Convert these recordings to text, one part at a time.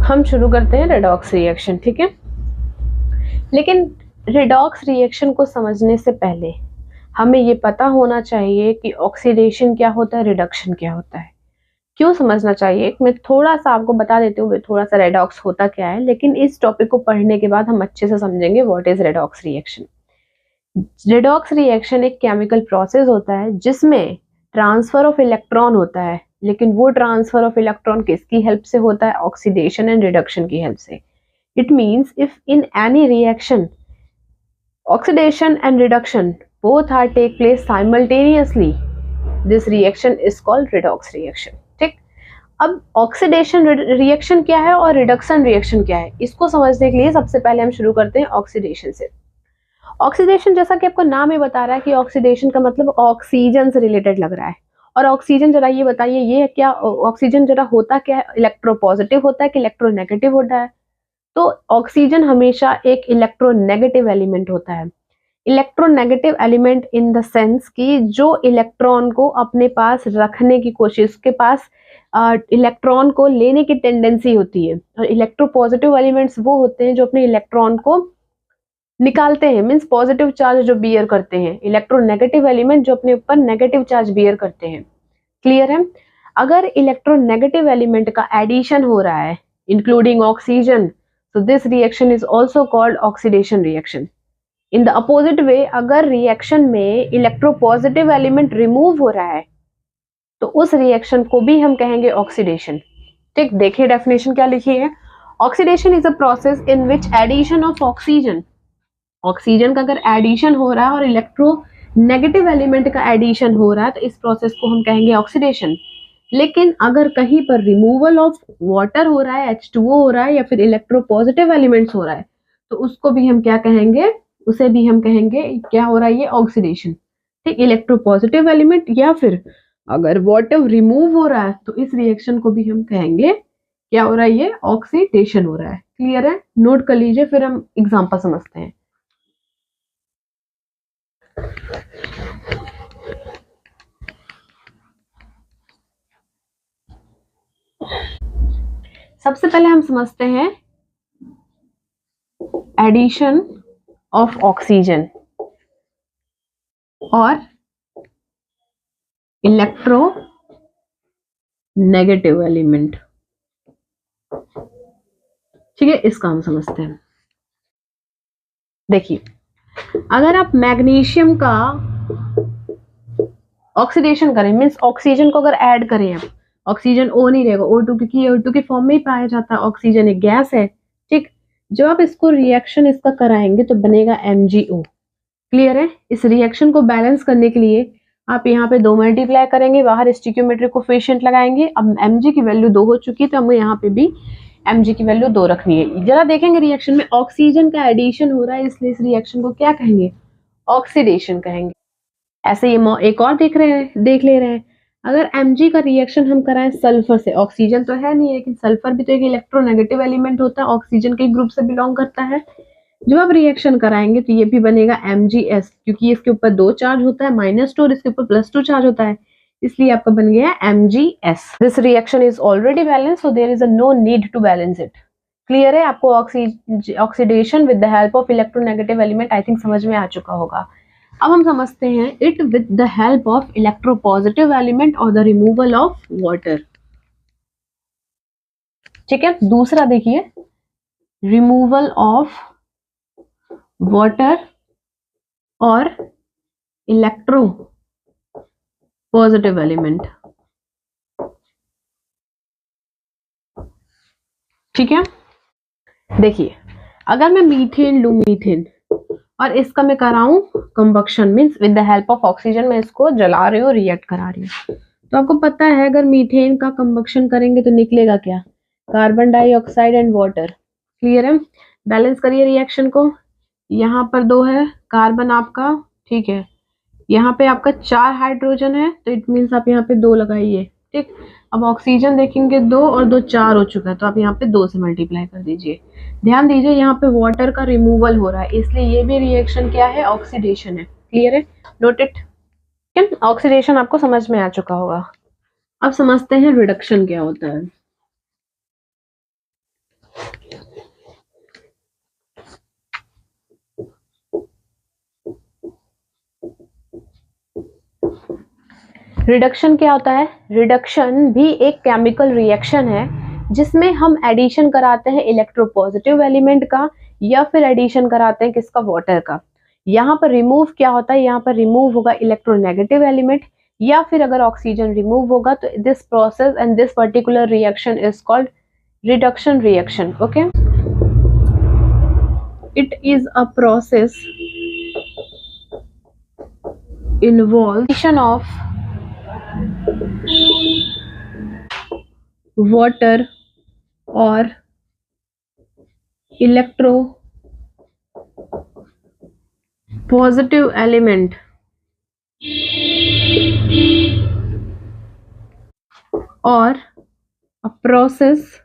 हम शुरू करते हैं रेडॉक्स रिएक्शन, ठीक है। लेकिन रेडॉक्स रिएक्शन को समझने से पहले हमें ये पता होना चाहिए कि ऑक्सीडेशन क्या होता है, रिडक्शन क्या होता है। क्यों समझना चाहिए, मैं थोड़ा सा आपको बता देती हूँ थोड़ा सा रेडॉक्स होता क्या है, लेकिन इस टॉपिक को पढ़ने के बाद हम अच्छे से समझेंगे what is redox reaction. Redox reaction एक केमिकल प्रोसेस होता है जिसमें ट्रांसफर ऑफ इलेक्ट्रॉन होता है, लेकिन वो ट्रांसफर ऑफ इलेक्ट्रॉन किसकी हेल्प से होता है, ऑक्सीडेशन एंड रिडक्शन की हेल्प से। It means if in any reaction oxidation and reduction both are take place simultaneously, this reaction is called redox reaction। ठीक, अब ऑक्सीडेशन रिएक्शन क्या है और रिडक्शन रिएक्शन क्या है, इसको समझने के लिए सबसे पहले हम शुरू करते हैं ऑक्सीडेशन से। ऑक्सीडेशन जैसा कि आपको नाम ही बता रहा है कि ऑक्सीडेशन का मतलब ऑक्सीजन से रिलेटेड लग रहा है। और ऑक्सीजन जरा ये बताइए, ये क्या ऑक्सीजन जरा होता क्या है, इलेक्ट्रोपॉजिटिव होता है कि इलेक्ट्रोनेगेटिव होता है? तो ऑक्सीजन हमेशा एक इलेक्ट्रोनेगेटिव एलिमेंट होता है। Electronegative element in the sense कि जो इलेक्ट्रॉन को अपने पास रखने की कोशिश, के पास इलेक्ट्रॉन को लेने की टेंडेंसी होती है। और इलेक्ट्रोपॉजिटिव एलिमेंट्स वो होते हैं जो अपने इलेक्ट्रॉन को निकालते हैं, मीन्स पॉजिटिव चार्ज जो बियर करते हैं। इलेक्ट्रोनेगेटिव एलिमेंट जो अपने ऊपर नेगेटिव चार्ज बियर करते हैं। क्लियर है? अगर इलेक्ट्रोनेगेटिव एलिमेंट का एडिशन हो रहा है including oxygen, so this reaction is also called oxidation reaction। in the opposite way, अगर रिएक्शन में इलेक्ट्रोपॉजिटिव एलिमेंट रिमूव हो रहा है तो उस रिएक्शन को भी हम कहेंगे ऑक्सीडेशन। ठीक, देखिए डेफिनेशन क्या लिखी है। Oxidation is a process in which edition of oxygen, oxygen का अगर एडिशन हो रहा है और इलेक्ट्रो नेगेटिव एलिमेंट का एडिशन हो रहा है तो इस प्रोसेस को हम कहेंगे ऑक्सीडेशन। लेकिन अगर कहीं पर रिमूवल ऑफ वाटर हो रहा है, H2O हो रहा है या फिर इलेक्ट्रोपॉजिटिव एलिमेंट्स हो रहा है तो उसको भी हम क्या कहेंगे, उसे भी हम कहेंगे क्या हो रहा है, ये ऑक्सीडेशन। ठीक, इलेक्ट्रोपॉजिटिव एलिमेंट या फिर अगर वाटर रिमूव हो रहा है तो इस रिएक्शन को भी हम कहेंगे क्या हो रहा है, ये ऑक्सीडेशन हो रहा है। क्लियर है? नोट कर लीजिए, फिर हम एग्जांपल समझते हैं। सबसे पहले हम समझते हैं एडिशन ऑफ ऑक्सीजन और इलेक्ट्रो नेगेटिव एलिमेंट। ठीक है, इसका हम समझते हैं। देखिए, अगर आप मैग्नीशियम का ऑक्सीडेशन करें, मीन्स ऑक्सीजन को अगर ऐड करें, आप ऑक्सीजन O नहीं रहेगा, O2, क्योंकि O2 के फॉर्म में ही पाया जाता है, ऑक्सीजन एक गैस है। ठीक, जब आप इसको रिएक्शन इसका कराएंगे तो बनेगा MgO। क्लियर है? इस रिएक्शन को बैलेंस करने के लिए आप यहाँ पे 2 मल्टीप्लाई करेंगे, बाहर स्टिक्योमेट्रिक कोफिशिएंट लगाएंगे। अब Mg की वैल्यू 2 हो चुकी है तो हमें यहाँ पे भी Mg की वैल्यू 2 रखनी है। जरा देखेंगे रिएक्शन में ऑक्सीजन का एडिशन हो रहा है, इसलिए इस रिएक्शन को क्या कहेंगे, ऑक्सीडेशन कहेंगे। ऐसे ये एक और देख ले रहे हैं, अगर Mg का रिएक्शन हम कराएं सल्फर से, ऑक्सीजन तो है नहीं लेकिन सल्फर भी तो एक इलेक्ट्रोनेगेटिव एलिमेंट होता है, ऑक्सीजन के ग्रुप से बिलोंग करता है। जब आप रिएक्शन कराएंगे तो ये भी बनेगा MgS, क्योंकि इसके ऊपर 2 चार्ज होता है, -2, और इसके ऊपर +2 चार्ज होता है, इसलिए आपका बन गया MgS। This reaction is already balance, so there is a no need to balance it. Clear है? आपको oxidation with the help of electronegative element I think समझ में आ चुका होगा। अब हम समझते हैं it with the help of electropositive element और द रिमूवल ऑफ वाटर। ठीक है, दूसरा देखिए, रिमूवल ऑफ वाटर और इलेक्ट्रो पॉजिटिव एलिमेंट। ठीक है, देखिए, अगर मैं मीथेन लूं, मीथेन, और इसका मैं कराऊं combustion, means with the help of oxygen मैं इसको जला रही हूँ, रिएक्ट करा रही हूँ, तो आपको पता है अगर मीथेन का कंबक्शन करेंगे तो निकलेगा क्या, carbon dioxide and water. Clear है? बैलेंस करिए रिएक्शन को, यहाँ पर 2 है कार्बन आपका, ठीक है, यहाँ पे आपका 4 हाइड्रोजन है तो इट मीन्स आप यहाँ पे 2 लगाइए। ठीक, अब ऑक्सीजन देखेंगे 2 और 2 4 हो चुका है तो आप यहाँ पे 2 से मल्टीप्लाई कर दीजिए। ध्यान दीजिए यहाँ पे वाटर का रिमूवल हो रहा है, इसलिए ये भी रिएक्शन क्या है, ऑक्सीडेशन है। क्लियर है? Note it. ऑक्सीडेशन आपको समझ में आ चुका होगा। अब समझते हैं रिडक्शन क्या होता है। रिडक्शन क्या होता है? रिडक्शन भी एक केमिकल रिएक्शन है जिसमें हम एडिशन कराते हैं इलेक्ट्रोपॉजिटिव एलिमेंट का या फिर एडिशन कराते हैं किसका? वाटर का। यहाँ पर रिमूव क्या होता है? यहाँ पर रिमूव होगा इलेक्ट्रोनेगेटिव एलिमेंट, या फिर अगर ऑक्सीजन रिमूव होगा तो this process and this particular reaction is called reduction reaction. Okay, it is a process involvement of water or electropositive element or a process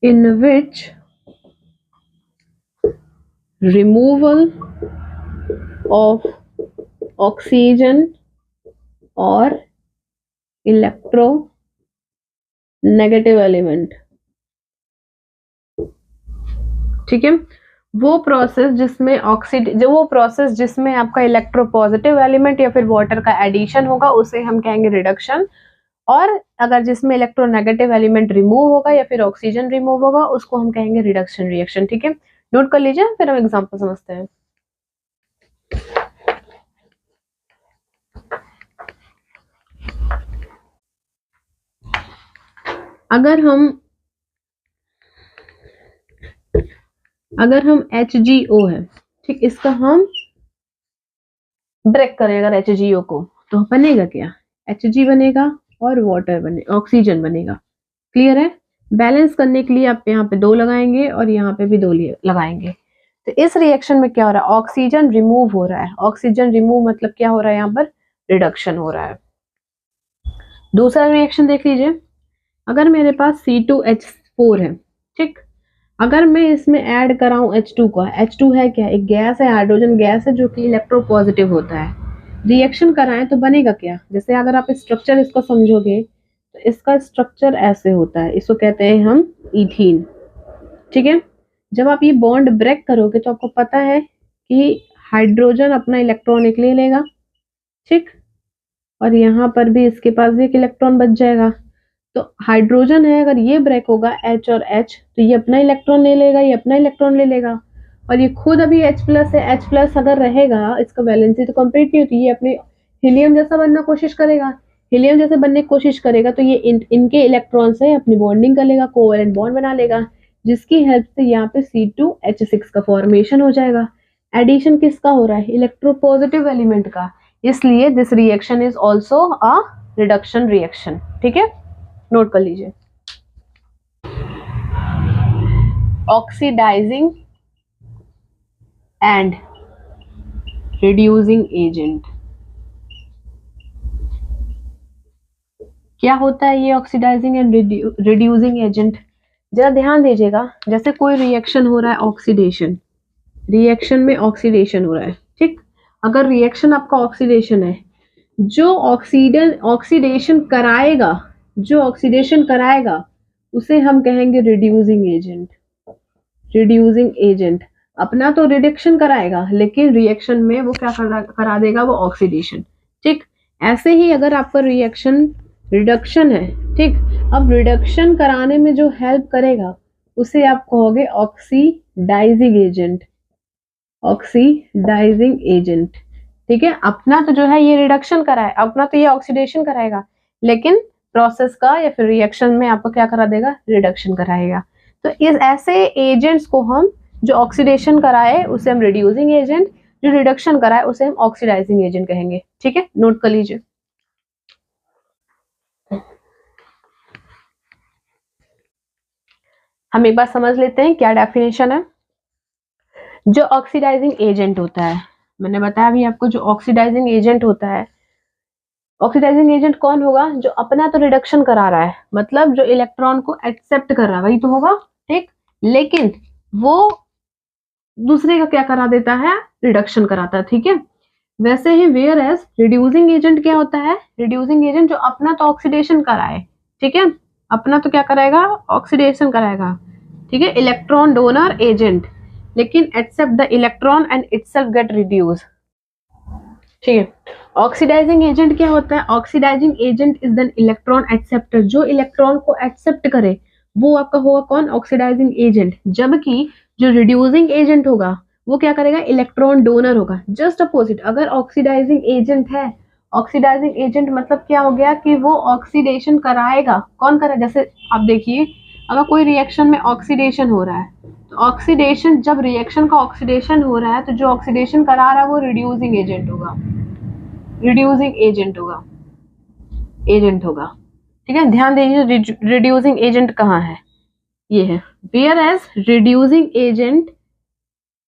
in which removal of oxygen or electronegative element। ठीक है, वो process जिसमें आपका electropositive element या फिर water का addition होगा उसे हम कहेंगे रिडक्शन, और अगर जिसमें इलेक्ट्रोनेगेटिव एलिमेंट रिमूव होगा या फिर ऑक्सीजन रिमूव होगा उसको हम कहेंगे रिडक्शन रिएक्शन। ठीक है, नोट कर लीजिए, फिर हम एग्जांपल समझते हैं। अगर हम HgO है, ठीक, इसका हम ब्रेक करें अगर HgO को, तो बनेगा क्या? Hg बनेगा और वाटर ऑक्सीजन बनेगा। क्लियर है? बैलेंस करने के लिए आप यहाँ पे 2 लगाएंगे और यहाँ पे भी 2 लगाएंगे। तो इस रिएक्शन में क्या हो रहा है? ऑक्सीजन रिमूव हो रहा है। ऑक्सीजन रिमूव मतलब क्या हो रहा है? यहाँ पर रिडक्शन हो रहा है। दूसरा रिएक्शन देख लीजिए, अगर मेरे पास C2H4 है, ठीक, अगर मैं इसमें ऐड कराऊं H2 का, H2 है क्या? एक गैस है, हाइड्रोजन गैस है जो कि इलेक्ट्रोपॉजिटिव होता है। रिएक्शन कराएं तो बनेगा क्या? जैसे अगर आप स्ट्रक्चर इसको समझोगे तो इसका स्ट्रक्चर ऐसे होता है, इसको कहते हैं हम ईथीन। ठीक है, जब आप ये बॉन्ड ब्रेक करोगे तो आपको पता है कि हाइड्रोजन अपना इलेक्ट्रॉन एक ले लेगा, ठीक, और यहाँ पर भी इसके पास भी एक इलेक्ट्रॉन बच जाएगा। तो हाइड्रोजन है, अगर ये ब्रेक होगा H और H, तो ये अपना इलेक्ट्रॉन ले लेगा, ये अपना इलेक्ट्रॉन ले लेगा, और ये खुद अभी H+ है। H+ अगर रहेगा, इसका वैलेंसी तो कंप्लीट नहीं होती, ये अपने हीलियम जैसा बनने की कोशिश करेगा। हीलियम जैसे बनने की कोशिश करेगा तो ये इनके इलेक्ट्रॉन से अपनी बॉन्डिंग कर लेगा, कोवैलेंट बॉन्ड बना लेगा, जिसकी हेल्प से यहाँ पे C2H6 का फॉर्मेशन हो जाएगा। एडिशन किसका हो रहा है? इलेक्ट्रोपॉजिटिव एलिमेंट का, इसलिए this reaction is also a reduction reaction. ठीक है, नोट कर लीजिए। ऑक्सीडाइजिंग एंड रिड्यूसिंग एजेंट, क्या होता है ये ऑक्सीडाइजिंग एंड रिड्यूसिंग एजेंट? जरा ध्यान दीजिएगा, जैसे कोई रिएक्शन हो रहा है, ऑक्सीडेशन, रिएक्शन में ऑक्सीडेशन हो रहा है, ठीक, अगर रिएक्शन आपका ऑक्सीडेशन है, जो ऑक्सीडेशन कराएगा उसे हम कहेंगे रिड्यूसिंग एजेंट। रिड्यूसिंग एजेंट अपना तो रिडक्शन कराएगा, लेकिन रिएक्शन में वो क्या करा देगा? वो ऑक्सीडेशन। ठीक, ऐसे ही अगर आपका रिएक्शन रिडक्शन है, ठीक, अब रिडक्शन कराने में जो हेल्प करेगा उसे आप कहोगे ऑक्सीडाइजिंग एजेंट। ऑक्सीडाइजिंग एजेंट, ठीक है, अपना तो जो है ये रिडक्शन कराए, अपना तो ये ऑक्सीडेशन कराएगा, लेकिन प्रोसेस का या फिर रिएक्शन में आपको क्या करा देगा? रिडक्शन कराएगा। तो इस ऐसे एजेंट्स को हम, जो ऑक्सीडेशन कराए उसे हम रिड्यूसिंग एजेंट, जो रिडक्शन कराए उसे हम ऑक्सीडाइजिंग एजेंट कहेंगे। ठीक है, नोट कर लीजिए। हम एक बार समझ लेते हैं क्या डेफिनेशन है। जो ऑक्सीडाइजिंग एजेंट होता है, मैंने बताया अभी आपको, जो ऑक्सीडाइजिंग एजेंट होता है, ऑक्सीडाइजिंग एजेंट कौन होगा? जो अपना तो रिडक्शन करा रहा है, मतलब जो इलेक्ट्रॉन को एक्सेप्ट कर रहा है वही तो होगा, ठीक, लेकिन वो दूसरे का क्या करा देता है? रिडक्शन कराता है। ठीक है, वैसे ही वेयर एज रिड्यूसिंग एजेंट क्या होता है? रिड्यूसिंग एजेंट जो अपना तो ऑक्सीडेशन कराए, ठीक है, अपना तो क्या कराएगा? ऑक्सीडेशन कराएगा, ठीक है, इलेक्ट्रॉन डोनर एजेंट, लेकिन accept the electron and itself get reduce. ठीक है। ऑक्सीडाइजिंग एजेंट क्या होता है? Oxidising agent is the electron acceptor, जो इलेक्ट्रॉन को एक्सेप्ट करे वो आपका होगा कौन? Oxidising agent. जबकि जो रिड्यूसिंग एजेंट होगा वो क्या करेगा? इलेक्ट्रॉन डोनर होगा। जस्ट अपोजिट, अगर ऑक्सीडाइजिंग एजेंट है, ऑक्सीडाइजिंग एजेंट मतलब क्या हो गया कि वो ऑक्सीडेशन कराएगा। कौन करेगा? जैसे आप देखिए, अगर कोई रिएक्शन में ऑक्सीडेशन हो रहा है, तो ऑक्सीडेशन, जब रिएक्शन का ऑक्सीडेशन हो रहा है तो जो ऑक्सीडेशन करा रहा है वो रिड्यूसिंग एजेंट होगा, रिड्यूसिंग एजेंट होगा, एजेंट होगा। ठीक है, ध्यान दीजिए रिड्यूसिंग एजेंट कहाँ है, ये है। Whereas reducing agent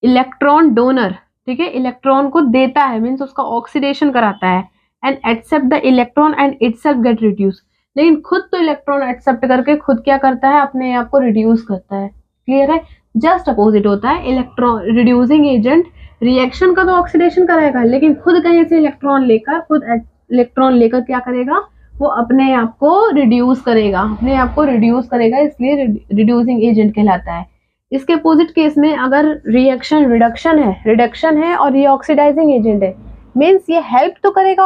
electron donor, ठीक है, इलेक्ट्रॉन को देता है, मीन्स उसका ऑक्सीडेशन कराता है, and accept the electron and itself get reduce. लेकिन खुद तो इलेक्ट्रॉन एक्सेप्ट करके खुद क्या करता है? अपने आप को रिड्यूस करता है। क्लियर है? जस्ट अपोजिट होता है। इलेक्ट्रॉन रिड्यूसिंग एजेंट रिएक्शन का तो ऑक्सीडेशन कराएगा, लेकिन खुद कहीं से इलेक्ट्रॉन लेकर, खुद इलेक्ट्रॉन लेकर क्या करेगा? वो अपने आप को रिड्यूस करेगा, अपने आप को रिड्यूस करेगा, इसलिए रिड्यूसिंग एजेंट कहलाता है। इसके अपोजिट केस में अगर रिएक्शन रिडक्शन है और ये ऑक्सीडाइजिंग एजेंट है, मीन्स ये हेल्प तो करेगा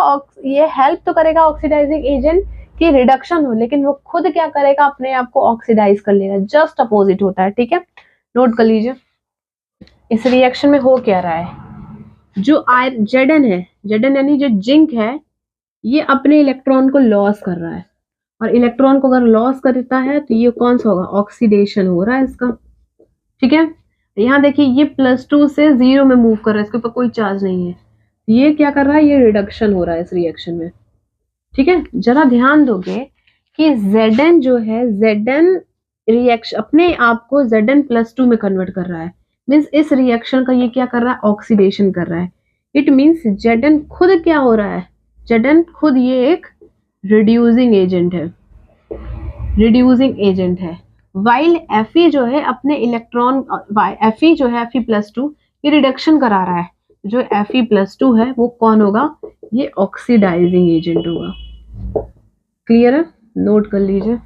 ऑक्सीडाइजिंग एजेंट की रिडक्शन हो, लेकिन वो खुद क्या करेगा? अपने आप को ऑक्सीडाइज कर लेगा। जस्ट अपोजिट होता है। ठीक है, नोट कर लीजिए। इस रिएक्शन में हो क्या रहा है? जो Zn है, Zn यानी जो जिंक है, ये अपने इलेक्ट्रॉन को लॉस कर रहा है, और इलेक्ट्रॉन को अगर लॉस करता है तो ये कौन सा होगा? ऑक्सीडेशन हो रहा है इसका। ठीक है, यहाँ देखिए ये +2 से 0 में मूव कर रहा है, इसके ऊपर कोई चार्ज नहीं है। ये क्या कर रहा है? ये रिडक्शन हो रहा है इस रिएक्शन में। ठीक है, जरा ध्यान दोगे कि Zn जो है, Zn रिएक्शन अपने आप को Zn+2 में कन्वर्ट कर रहा है, मीन्स इस रिएक्शन का ये क्या कर रहा है? ऑक्सीडेशन कर रहा है। इट मीन्स Zn खुद क्या हो रहा है? Zn खुद ये एक रिड्यूसिंग एजेंट है, रिड्यूसिंग एजेंट है। वाइल Fe जो है अपने इलेक्ट्रॉन, Fe जो है Fe+2, ये रिडक्शन करा रहा है। जो Fe+2 है वो कौन होगा? ये ऑक्सीडाइजिंग एजेंट होगा। क्लियर है? नोट कर लीजिए।